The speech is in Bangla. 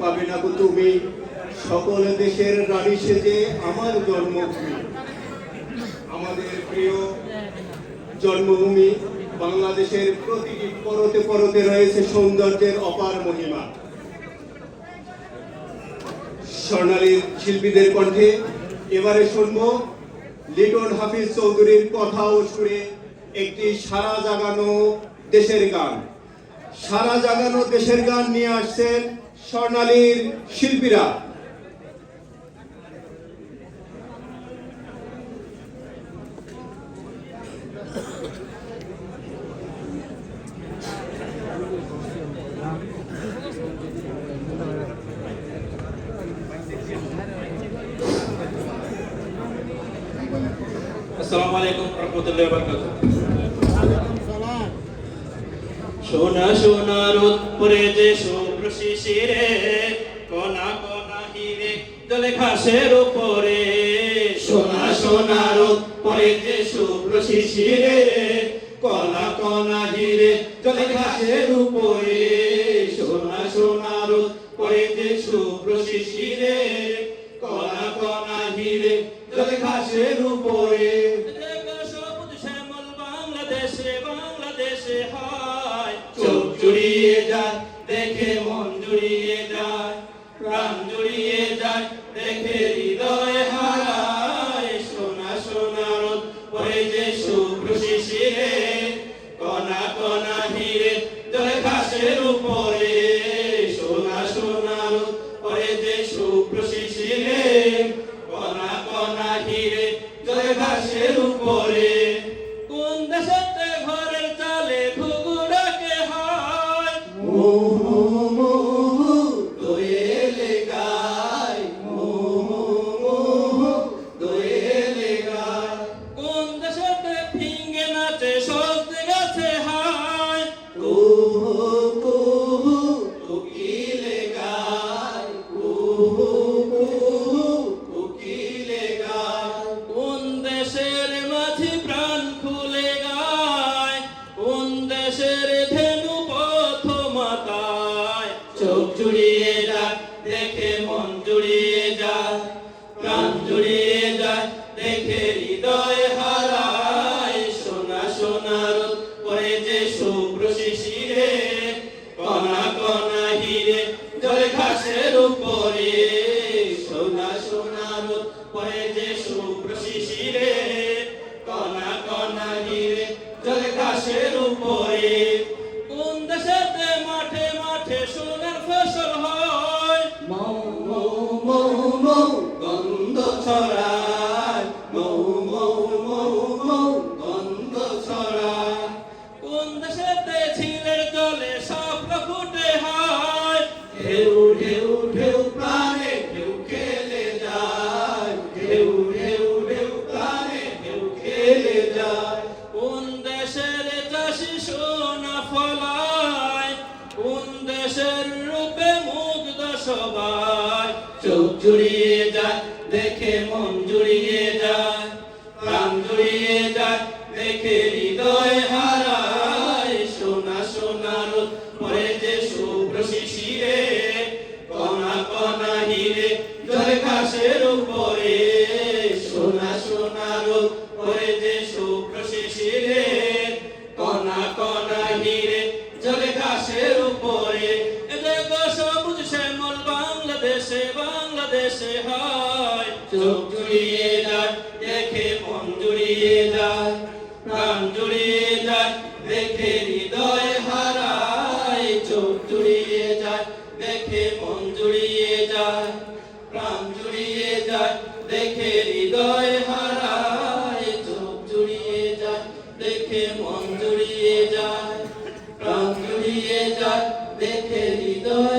পাবে না গো তুমি সকল দেশের রানী সেজে আমার জন্মভূমি। আমাদের প্রিয় জন্মভূমি বাংলাদেশের প্রতিটি পরতে পরতে রয়েছে সৌন্দর্যের অপার মহিমা। স্বর্ণালীর শিল্পীদের কণ্ঠে এবারে শুনব লিটন হাফিজ চৌধুরীর কথা ও সুরে একটি সারা জাগানো দেশের গান। সারা জাগানো দেশের গান নিয়ে আসছেন স্বর্ণালীর শিল্পীরা। আসসালামু আলাইকুম রাহমাতুল্লাহি ওয়া বারাকাতুহু। সোনা সোনা রোদ পরে যে শুভ্র শিশিরে কোনা কোনা হিরে জলে ঘাসের উপরে। সোনা সোনা রোদ পরে যে শুভ্র শিশিরে কোনা কোনা হিরে জলে ঘাসের উপরে। সোনা সোনা রোদ পরে যে শুভ্র শিশিরে কোনা কোনা হিরে জলে ঘাসের উপরে। সবুজ শ্যামল বাংলাদেশে বাংলাদেশে হয়। চোখ জুড়িয়ে যায় দেখে মন জুড়িয়ে যায়, প্রাণ জুড়িয়ে যায় দেখে হৃদয় হারায়। সোনা সোনা রোদ পরে যে শুভ্র শিশিরে কণা কণা হিরে জলে ঘাসের উপরে। সোনা সোনা রোদ পরে যে শুভ্র শিশিরে কণা কণা হিরে জলে ঘাসের উপরে। কোন দেশেতে ঘরের চালে ঘুঘু ডাকে হয়। মোহো মোহো দোয়েলে গায়, মোহো মোহো দোয়েলে গায়। কোন দেশেতে ফিঙ্গে নাচে সজনে গাছে হায়। কুহু কুহু কোকিলে গায়, কুহু কুহু কোকিলে গায়। কোন দেশের মাঝি প্রাণ খুলে গায়, কোন দেশের ধেনু পথ মাতায়। চোখ জুড়িয়ে যায় দেখে মন জুড়িয়ে যায়, প্রাণ জুড়িয়ে যায় দেখে হৃদয় হারায়। সোনা সোনা রোদ পরে যে শুভ্র শিশিরে কণা কণা হিরে জলে ঘাসের উপরে। সোনা সোনা রোদ পরে যে শুভ্র শিশিরে কণা কণা হিরে জলে ঘাসের উপরে। কোন দেশেতে মাঠে মাঠে সোনার ফসল হয়। মৌ মৌ মৌ মৌ গন্ধ ছড়ায়, মৌ মৌ মৌ মৌ গন্ধ ছড়ায়। কোন দেশেতে ঝিলের জলে শাপলা ফুটে হয়। ঢেউ ঢেউ ঢেউ প্রাণে ঢেউ খেলে যায়, ঢেউ ঢেউ ঢেউ প্রাণে ঢেউ খেলে যায়। কোন দেশের চাষি সোনা ফলায়, কোন দেশের রূপে মুগ্ধ সবাই। চোখ জুড়িয়ে যায় দেখে মন জুড়িয়ে যায়, প্রাণ জুড়িয়ে যায় দেখে হৃদয় হারায়। সোনা সোনা রোদ পরে যে শুভ্র শিশিরে কণা কণা হিরে জলে ঘাসের উপরে। সোনা সোনা রোদ পরে যে শুভ্র শিশিরে কণা কণা হিরে জলে ঘাসের উপরে। দেখো সবুজ শ্যামল বাংলাদেশে বাংলাদেশে হয়। চোখ জুড়িয়ে যায় দেখে মন জুড়িয়ে যায়, প্রাণ জুড়িয়ে যায় দেখে হৃদয় হারায়। চোখ জুড়িয়ে যায় দেখে মন জুড়িয়ে যায়, প্রাণ জুড়িয়ে যায় দেখে হৃদয় হারায়। চোখ জুড়িয়ে যায় দেখে মন জুড়িয়ে যায়, প্রাণ জুড়িয়ে যায় দেখে হৃদয়